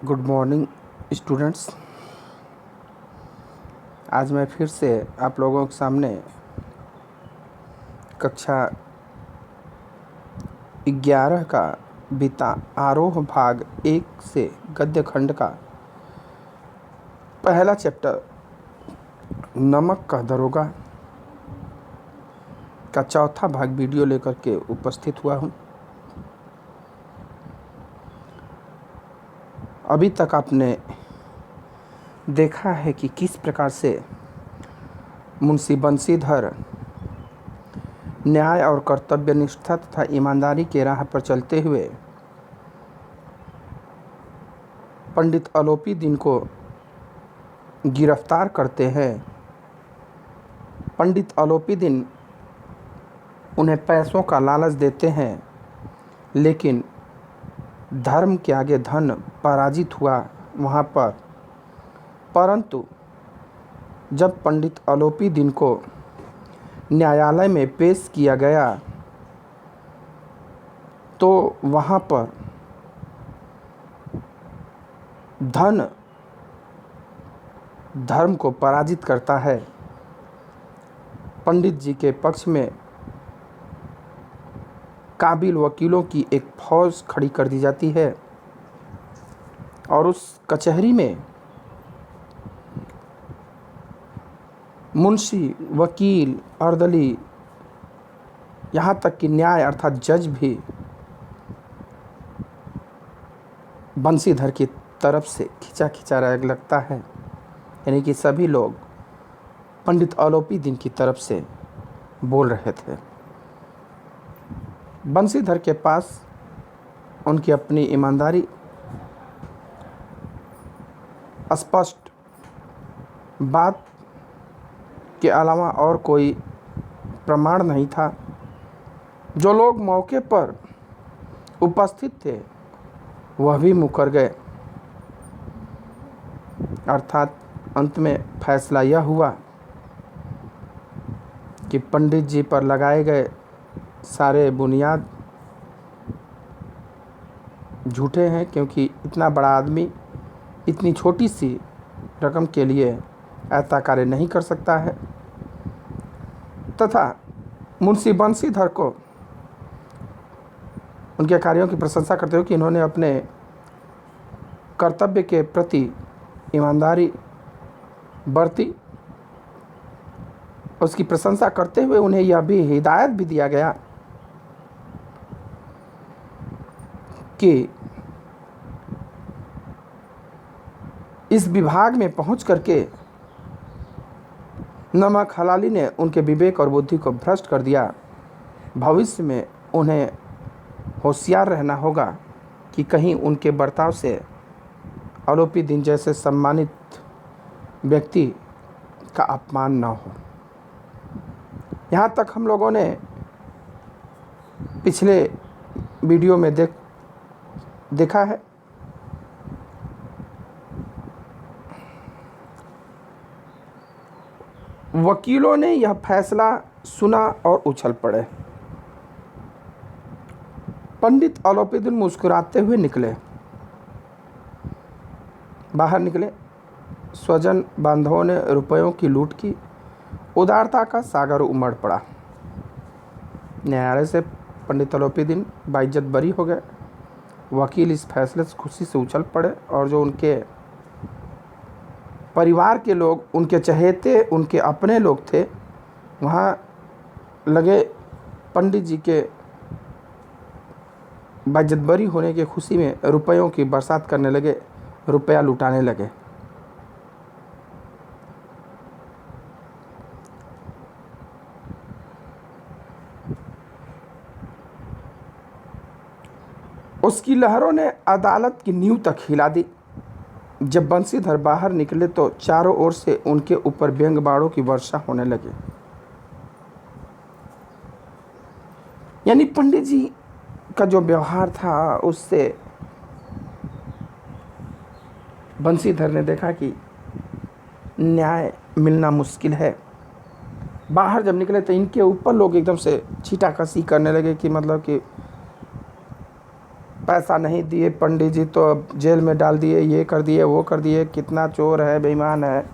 Good morning students. आज मैं फिर से आप लोगों के सामने कक्षा 11 का बीता आरोह भाग 1 से गद्य खंड का पहला चैप्टर नमक का दरोगा का चौथा भाग वीडियो लेकर के उपस्थित हुआ हूँ। अभी तक आपने देखा है कि किस प्रकार से मुंशी बंशीधर न्याय और कर्तव्य निष्ठा तथा ईमानदारी के राह पर चलते हुए पंडित अलोपी दिन को गिरफ्तार करते हैं। पंडित अलोपी दिन उन्हें पैसों का लालच देते हैं, लेकिन धर्म के आगे धन पराजित हुआ वहाँ पर। परंतु जब पंडित अलोपी दिन को न्यायालय में पेश किया गया तो वहाँ पर धन धर्म को पराजित करता है। पंडित जी के पक्ष में काबिल वकीलों की एक फौज खड़ी कर दी जाती है और उस कचहरी में मुंशी, वकील, अर्दली, यहाँ तक कि न्याय अर्थात जज भी बंशीधर की तरफ से खिंचा लगता है। यानी कि सभी लोग पंडित अलोपी दिन की तरफ से बोल रहे थे। बंशीधर के पास उनकी अपनी ईमानदारी स्पष्ट बात के अलावा और कोई प्रमाण नहीं था। जो लोग मौके पर उपस्थित थे वह भी मुकर गए। अर्थात अंत में फैसला यह हुआ कि पंडित जी पर लगाए गए सारे बुनियाद झूठे हैं, क्योंकि इतना बड़ा आदमी इतनी छोटी सी रकम के लिए ऐसा कार्य नहीं कर सकता है। तथा मुंशी बंशीधर को उनके कार्यों की प्रशंसा करते हुए कि इन्होंने अपने कर्तव्य के प्रति ईमानदारी बरती, उसकी प्रशंसा करते हुए उन्हें यह भी हिदायत भी दिया गया कि इस विभाग में पहुंच करके नमक हलाली ने उनके विवेक और बुद्धि को भ्रष्ट कर दिया। भविष्य में उन्हें होशियार रहना होगा कि कहीं उनके बर्ताव से अलोपी दिन जैसे सम्मानित व्यक्ति का अपमान न हो। यहाँ तक हम लोगों ने पिछले वीडियो में देखा है। वकीलों ने यह फैसला सुना और उछल पड़े। पंडित अलोपी दिन मुस्कुराते हुए बाहर निकले। स्वजन बांधवों ने रुपयों की लूट की। उदारता का सागर उमड़ पड़ा। न्यायालय से पंडित अलोपी दिन बाइज्जत बरी हो गए। वकील इस फैसले से खुशी से उछल पड़े और जो उनके परिवार के लोग, उनके चहेते, उनके अपने लोग थे, वहाँ लगे पंडित जी के बाइज्जत बरी होने की खुशी में रुपयों की बरसात करने लगे, रुपया लुटाने लगे। उसकी लहरों ने अदालत की नींव तक हिला दी। जब बंशीधर बाहर निकले तो चारों ओर से उनके ऊपर व्यंग बाणों की वर्षा होने लगी। यानी पंडित जी का जो व्यवहार था उससे बंशीधर ने देखा कि न्याय मिलना मुश्किल है। बाहर जब निकले तो इनके ऊपर लोग एकदम से छीटाकशी करने लगे कि मतलब कि पैसा नहीं दिए पंडित जी तो अब जेल में डाल दिए, ये कर दिए वो कर दिए, कितना चोर है बेईमान है,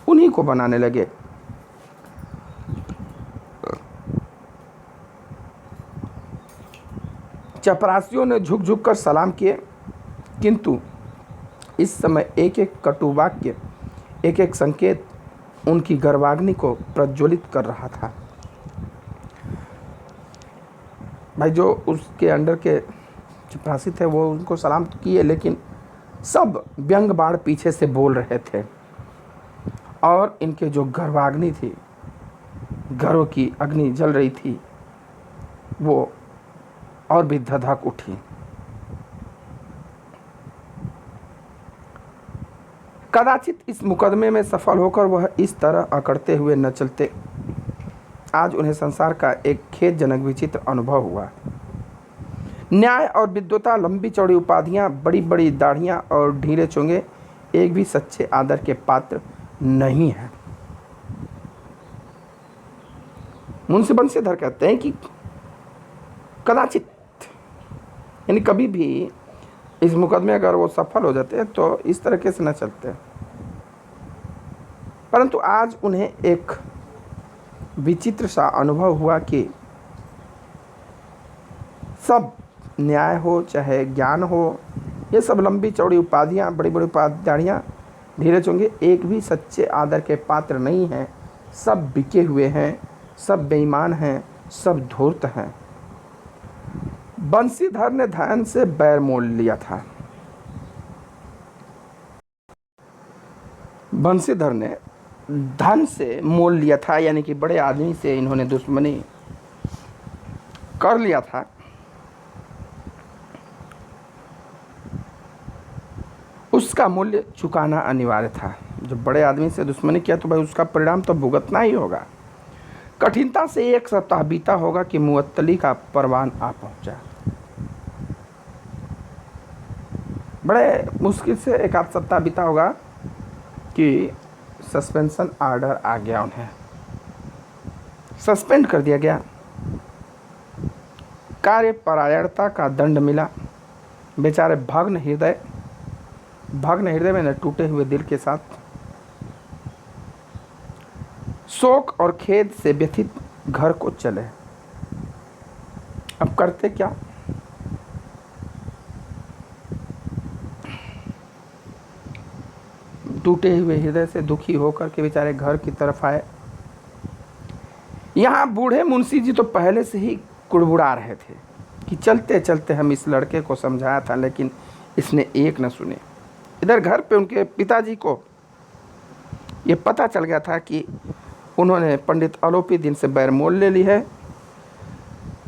उन्हीं को बनाने लगे। चपरासियों ने झुक झुक कर सलाम किए, किंतु इस समय एक एक कटु वाक्य, एक एक संकेत उनकी गर्वाग्नि को प्रज्वलित कर रहा था। भाई जो उसके अंडर के चपरासी थे वो उनको सलाम किए, लेकिन सब व्यंग बाण पीछे से बोल रहे थे और इनके जो गर्वाग्नि थी, गर्व की अग्नि जल रही थी, वो और भी धधक उठी। कदाचित इस मुकदमे में सफल होकर वह इस तरह अकड़ते हुए न चलते। आज उन्हें संसार का एक खेदजनक विचित्र अनुभव हुआ। न्याय और विद्वता, लंबी चौड़ी उपाधियां, बड़ी बड़ी दाढ़ियां और ढीले चोंगे एक भी सच्चे आदर के पात्र नहीं है। मुंशी बंसीधर कहते हैं कि कदाचित यानी कभी भी इस मुकदमे अगर वो सफल हो जाते हैं तो इस तरीके से न चलते, परंतु आज उन्हें एक विचित्र सा अनुभव हुआ कि सब न्याय हो चाहे ज्ञान हो, ये सब लंबी चौड़ी उपाधियाँ, बड़ी बड़ी उपाधियाँ, ढीले चोंगे एक भी सच्चे आदर के पात्र नहीं हैं। सब बिके हुए हैं, सब बेईमान हैं, सब धूर्त हैं। बंसीधर ने धन से बैर मोल लिया था। बंसीधर ने धन से मोल लिया था, यानी कि बड़े आदमी से इन्होंने दुश्मनी कर लिया था। उसका मूल्य चुकाना अनिवार्य था। जब बड़े आदमी से दुश्मनी किया तो भाई उसका परिणाम तो भुगतना ही होगा। कठिनता से एक सप्ताह बीता होगा कि मुअत्तली का परवान आ पहुंचा। बड़े मुश्किल से एक आध सप्ताह बीता होगा कि सस्पेंशन ऑर्डर आ गया, उन्हें सस्पेंड कर दिया गया, कार्यपरायणता का दंड मिला। बेचारे भग्न हृदय में न टूटे हुए दिल के साथ शोक और खेद से व्यथित घर को चले। अब करते क्या? टूटे हुए हृदय से दुखी होकर के बेचारे घर की तरफ आए। यहाँ बूढ़े मुंशी जी तो पहले से ही कुड़बुड़ा रहे थे कि चलते चलते हम इस लड़के को समझाया था, लेकिन इसने एक न सुने। इधर घर पे उनके पिताजी को ये पता चल गया था कि उन्होंने पंडित अलोपी दिन से बैर मोल ले ली है,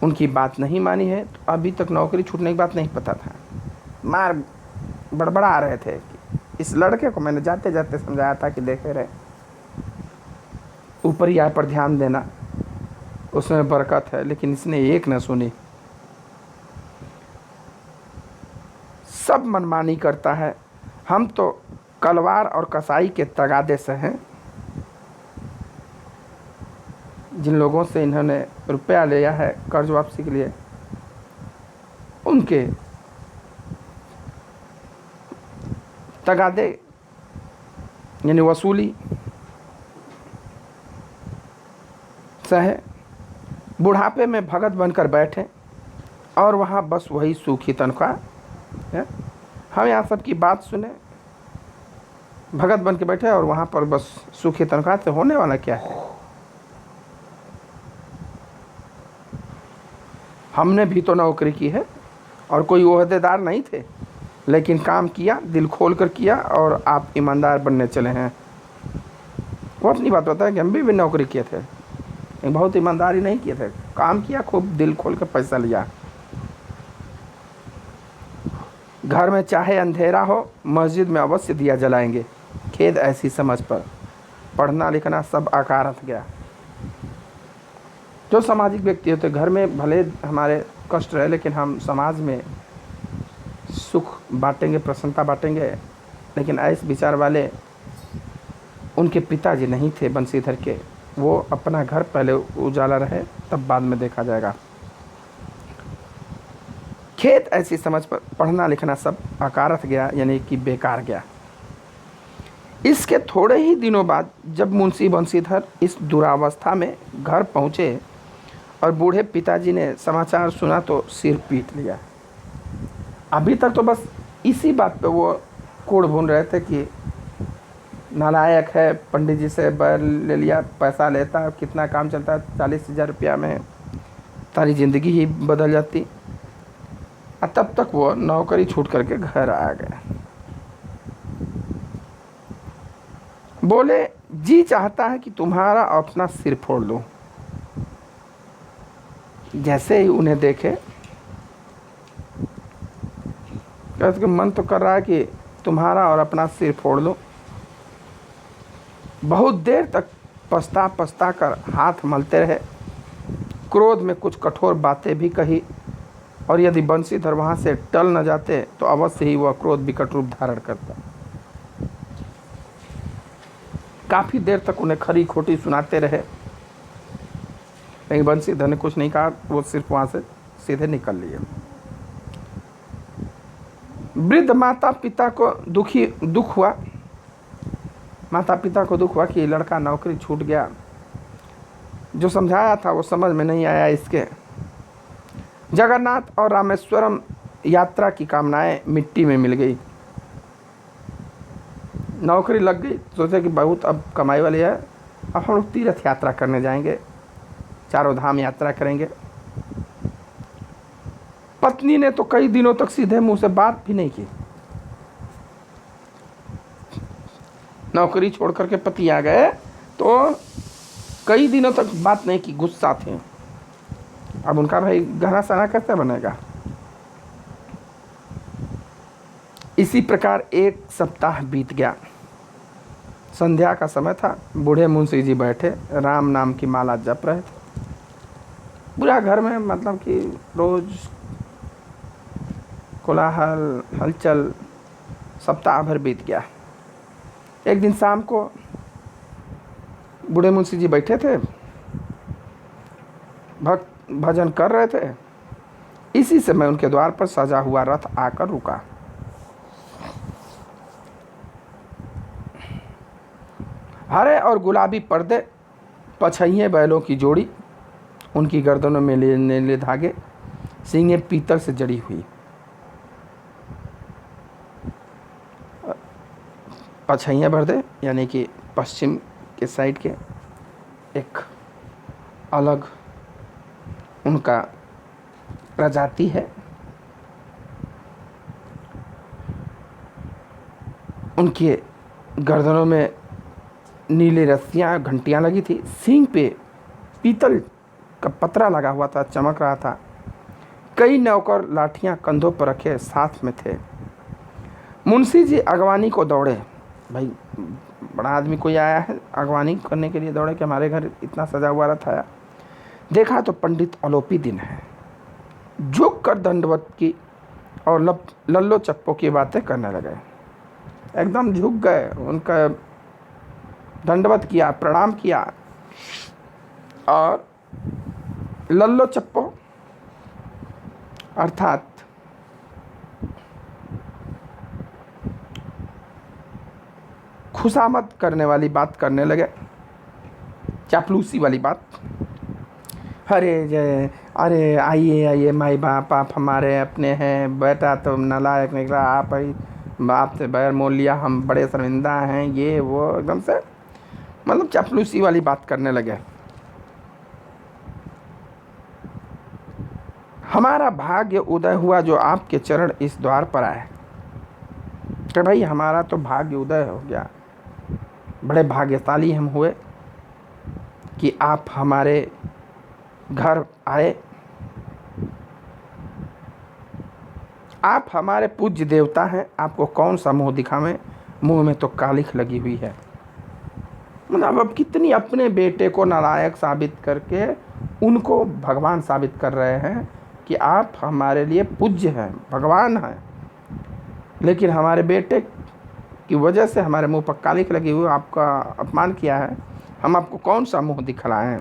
उनकी बात नहीं मानी है। तो अभी तक नौकरी छूटने की बात नहीं पता था। मार बड़बड़ा रहे थे कि इस लड़के को मैंने जाते जाते समझाया था कि देखे रहे, ऊपरी आय पर ध्यान देना, उसमें बरकत है, लेकिन इसने एक न सुनी। सब मनमानी करता है। हम तो कलवार और कसाई के तगादे से हैं। जिन लोगों से इन्होंने रुपया लिया है कर्ज वापसी के लिए, उनके तगादे यानी वसूली सहे। बुढ़ापे में भगत बनकर बैठे और वहाँ बस वही सूखी तनख्वाह है। हम यहाँ सबकी बात सुने, भगत बन के बैठे और वहाँ पर बस सूखी तनख्वाह से होने वाला क्या है? हमने भी तो नौकरी की है और कोई ओहदेदार नहीं थे, लेकिन काम किया, दिल खोल कर किया और आप ईमानदार बनने चले हैं। वो अपनी बात बताया कि हम भी नौकरी किए थे, बहुत ईमानदारी नहीं किए थे, काम किया, खूब दिल खोल कर पैसा लिया। घर में चाहे अंधेरा हो, मस्जिद में अवश्य दिया जलाएंगे। खेद ऐसी समझ पर पढ़ना लिखना सब अकारथ गया। जो सामाजिक व्यक्ति होते, घर में भले हमारे कष्ट रहे, लेकिन हम समाज में सुख बांटेंगे, प्रसन्नता बांटेंगे। लेकिन ऐसे विचार वाले उनके पिताजी नहीं थे बंसीधर के। वो अपना घर पहले उजाला रहे, तब बाद में देखा जाएगा। खेत ऐसी समझ पर पढ़ना लिखना सब अकारथ गया, यानी कि बेकार गया। इसके थोड़े ही दिनों बाद जब मुंशी बंशीधर इस दुरावस्था में घर पहुँचे और बूढ़े पिताजी ने समाचार सुना तो सिर पीट लिया। अभी तक तो बस इसी बात पे वो कोड़ भून रहे थे कि नालायक है, पंडित जी से बैर ले लिया, पैसा लेता, कितना काम चलता है, 40,000 रुपया में सारी ज़िंदगी ही बदल जाती। और तब तक वो नौकरी छूट करके घर आ गए। बोले, जी चाहता है कि तुम्हारा अपना सिर फोड़ दूं। जैसे ही उन्हें देखे, उसका मन तो कर रहा है कि तुम्हारा और अपना सिर फोड़ दो। बहुत देर तक पछता पछता कर हाथ मलते रहे। क्रोध में कुछ कठोर बातें भी कही, और यदि बंशीधर वहाँ से टल न जाते तो अवश्य ही वह क्रोध विकट रूप धारण करता। काफ़ी देर तक उन्हें खरी खोटी सुनाते रहे, लेकिन बंशीधर ने कुछ नहीं कहा। वो सिर्फ वहाँ से सीधे निकल लिए। वृद्ध माता पिता को दुख हुआ। माता पिता को दुख हुआ कि लड़का नौकरी छूट गया। जो समझाया था वो समझ में नहीं आया इसके। जगन्नाथ और रामेश्वरम यात्रा की कामनाएं मिट्टी में मिल गई। नौकरी लग गई, सोचे कि बहुत अब कमाई वाली है, अब हम लोग तीर्थ यात्रा करने जाएंगे, चारों धाम यात्रा करेंगे। पत्नी ने तो कई दिनों तक सीधे मुंह से बात भी नहीं की। नौकरी छोड़ करके पति आ गए तो कई दिनों तक बात नहीं की, गुस्सा थे। अब उनका भाई गहना सना कैसे बनेगा। इसी प्रकार एक सप्ताह बीत गया। संध्या का समय था। बूढ़े मुंशी जी बैठे राम नाम की माला जप रहे थे। पूरा घर में मतलब कि रोज कोलाहल हलचल। सप्ताह भर बीत गया। एक दिन शाम को बूढ़े मुंशी जी बैठे थे, भक्त भजन कर रहे थे। इसी समय उनके द्वार पर सजा हुआ रथ आकर रुका। हरे और गुलाबी पर्दे, पछइये बैलों की जोड़ी, उनकी गर्दनों में नीले धागे, सींगें पीतल से जड़ी हुई। पछइये पर्दे यानी कि पश्चिम के साइड के एक अलग उनका प्रजाति है। उनके गर्दनों में नीले रस्सियाँ घंटियाँ लगी थी। सींग पे पीतल का पतरा लगा हुआ था, चमक रहा था। कई नौकर लाठियाँ कंधों पर रखे साथ में थे। मुंशी जी अगवानी को दौड़े। भाई बड़ा आदमी कोई आया है, अगवानी करने के लिए दौड़े कि हमारे घर इतना सजा हुआ रथ आया। देखा तो पंडित अलोपी दिन है। झुक कर दंडवत की और लल्लो चप्पो की बातें करने लगे। एकदम झुक गए, उनका दंडवत किया, प्रणाम किया और लल्लो चप्पो अर्थात खुशामद करने वाली बात करने लगे, चापलूसी वाली बात। अरे जय, अरे आइए आइए, माई बाप आप हमारे अपने हैं, बेटा तो नालायक निकला, आप ही बाप से बैर मोल लिया, हम बड़े शर्मिंदा हैं, ये वो एकदम से मतलब चापलूसी वाली बात करने लगे। हमारा भाग्य उदय हुआ जो आपके चरण इस द्वार पर आए। कि भाई हमारा तो भाग्य उदय हो गया, बड़े भाग्यशाली हम हुए कि आप हमारे घर आए। आप हमारे पूज्य देवता हैं, आपको कौन सा मुंह दिखावें, मुंह में तो कालिख लगी हुई है। मतलब अब कितनी अपने बेटे को नालायक साबित करके उनको भगवान साबित कर रहे हैं कि आप हमारे लिए पूज्य हैं, भगवान हैं, लेकिन हमारे बेटे की वजह से हमारे मुंह पर कालिख लगी हुई, आपका अपमान किया है, हम आपको कौन सा मुंह दिखलाएं।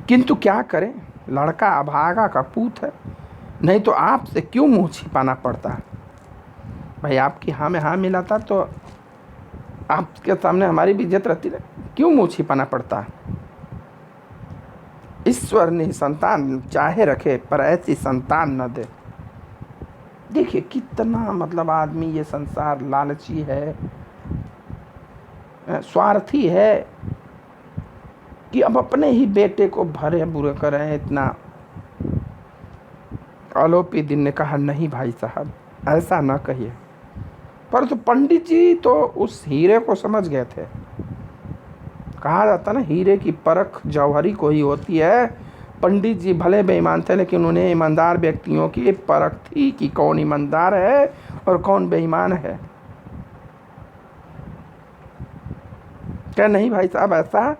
किंतु क्या करें, लड़का अभागा का पूत है, नहीं तो आपसे क्यों मुंह छिपाना पड़ता। भाई आपकी हाँ में हाँ मिलाता तो आपके सामने हमारी भी इज्जत रहती है, क्यों मुंह छिपाना पड़ता। ईश्वर ने संतान चाहे रखे पर ऐसी संतान न दे। देखिए कितना मतलब आदमी ये संसार लालची है, स्वार्थी है कि अब अपने ही बेटे को भरे बुरे करें। इतना आलोपी दिन ने कहा नहीं भाई साहब ऐसा ना कहिए, परंतु पंडित जी तो उस हीरे को समझ गए थे। कहा जाता ना हीरे की परख जौहरी को ही होती है। पंडित जी भले बेईमान थे लेकिन उन्हें ईमानदार व्यक्तियों की परख थी कि कौन ईमानदार है और कौन बेईमान है। क्या नहीं भाई साहब ऐसा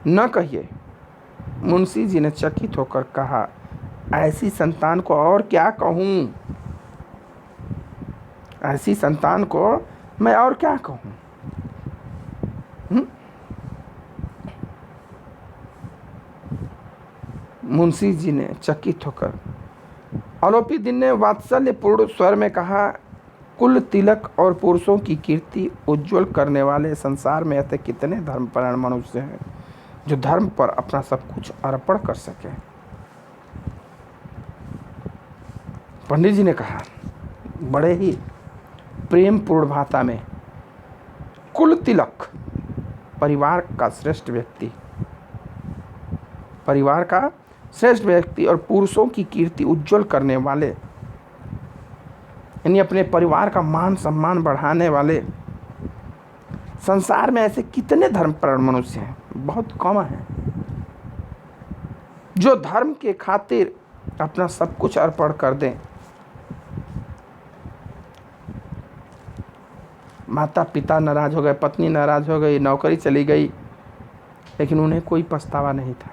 न कहिए। मुंशी जी ने चकित होकर कहा ऐसी संतान को और क्या कहूँ, ऐसी संतान को मैं और क्या कहूँ। मुंशी जी ने चकित होकर, आलोपी दिन ने वात्सल्यपूर्ण स्वर में कहा कुल तिलक और पुरुषों की कीर्ति उज्जवल करने वाले संसार में ऐसे कितने धर्मपरायण मनुष्य हैं जो धर्म पर अपना सब कुछ अर्पण कर सके। पंडित जी ने कहा बड़े ही प्रेम पूर्ण भाषा में, कुल तिलक परिवार का श्रेष्ठ व्यक्ति, परिवार का श्रेष्ठ व्यक्ति और पुरुषों की कीर्ति उज्जवल करने वाले, यानी अपने परिवार का मान सम्मान बढ़ाने वाले संसार में ऐसे कितने धर्मपरायण मनुष्य हैं, बहुत कम हैं जो धर्म के खातिर अपना सब कुछ अर्पण कर दें। माता पिता नाराज हो गए, पत्नी नाराज हो गई, नौकरी चली गई, लेकिन उन्हें कोई पछतावा नहीं था।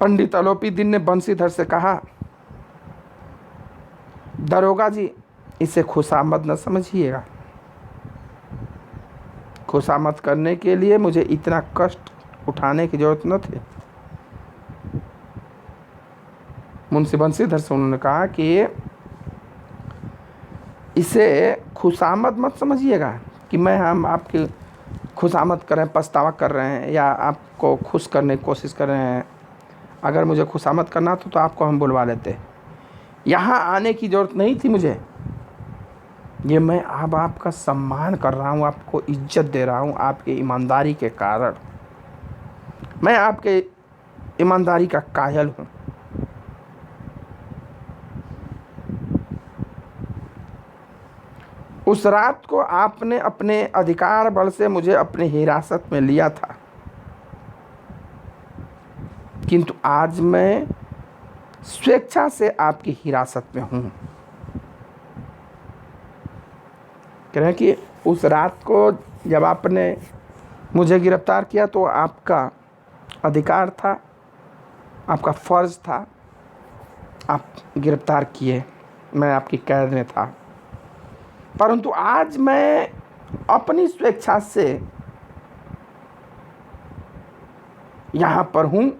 पंडित आलोपी दिन ने बंशीधर से कहा दरोगा जी इसे खुशामद न समझिएगा, खुशामद करने के लिए मुझे इतना कष्ट उठाने की जरूरत न थी। मुंशी बंशीधर से उन्होंने कहा कि इसे खुशामद मत समझिएगा कि हम आपकी खुशामद कर रहे हैं, पछतावा कर रहे हैं या आपको खुश करने की कोशिश कर रहे हैं। अगर मुझे खुशामद करना तो आपको हम बुलवा लेते, यहाँ आने की ज़रूरत नहीं थी मुझे। ये मैं अब आपका सम्मान कर रहा हूँ, आपको इज्जत दे रहा हूँ आपके ईमानदारी के कारण। मैं आपके ईमानदारी का कायल हूँ। उस रात को आपने अपने अधिकार बल से मुझे अपनी हिरासत में लिया था, किंतु आज मैं स्वेच्छा से आपकी हिरासत में हूँ। कह रहे हैं कि उस रात को जब आपने मुझे गिरफ्तार किया तो आपका अधिकार था, आपका फर्ज था, आप गिरफ्तार किए, मैं आपकी कैद में था। परंतु आज मैं अपनी स्वेच्छा से यहाँ पर हूँ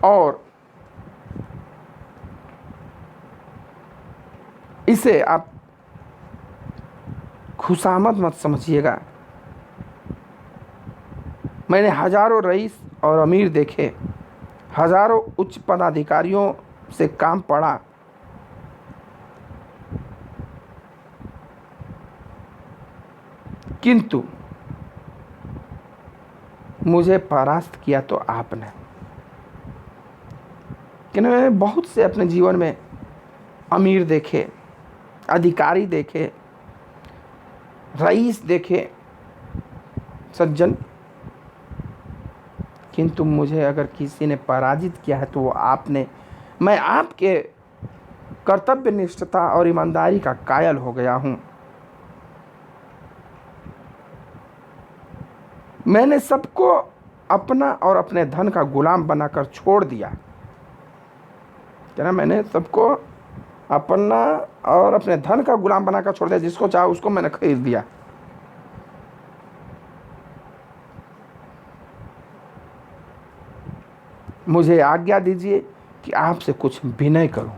और इसे आप खुशामद मत समझिएगा। मैंने हजारों रईस और अमीर देखे, हजारों उच्च पदाधिकारियों से काम पड़ा, किंतु मुझे परास्त किया तो आपने। कि मैंने बहुत से अपने जीवन में अमीर देखे, अधिकारी देखे, रईस देखे, सज्जन, किंतु मुझे अगर किसी ने पराजित किया है तो वो आपने। मैं आपके कर्तव्य निष्ठता और ईमानदारी का कायल हो गया हूँ। मैंने सबको अपना और अपने धन का गुलाम बनाकर छोड़ दिया। क्या ना, मैंने सबको अपना और अपने धन का गुलाम बनाकर छोड़ दिया, जिसको चाहा उसको मैंने खरीद दिया। मुझे आज्ञा दीजिए कि आपसे कुछ विनय करूं।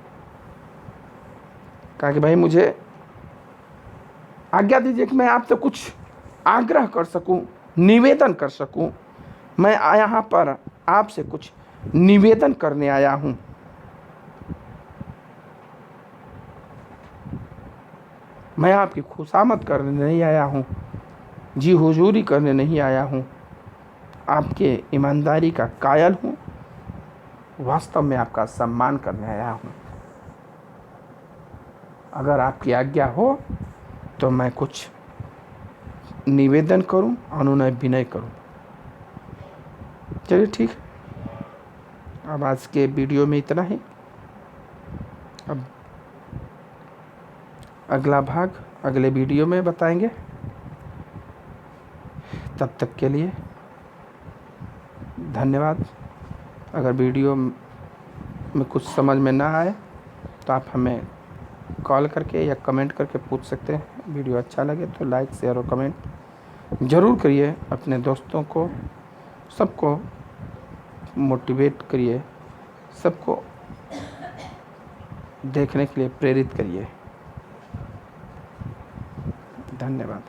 कहा कि भाई मुझे आज्ञा दीजिए कि मैं आपसे कुछ आग्रह कर सकूं, निवेदन कर सकूं। मैं यहाँ पर आपसे कुछ निवेदन करने आया हूं। मैं आपकी खुशामद करने नहीं आया हूं, जी हुजूरी करने नहीं आया हूं, आपके ईमानदारी का कायल हूं, वास्तव में आपका सम्मान करने आया हूं। अगर आपकी आज्ञा हो तो मैं कुछ निवेदन करूं, अनुनय विनय करूं। चलिए ठीक है, अब आज के वीडियो में इतना ही। अब अगला भाग अगले वीडियो में बताएंगे। तब तक के लिए धन्यवाद। अगर वीडियो में कुछ समझ में ना आए तो आप हमें कॉल करके या कमेंट करके पूछ सकते हैं। वीडियो अच्छा लगे तो लाइक शेयर और कमेंट ज़रूर करिए। अपने दोस्तों को सबको मोटिवेट करिए, सबको देखने के लिए प्रेरित करिए। धन्यवाद।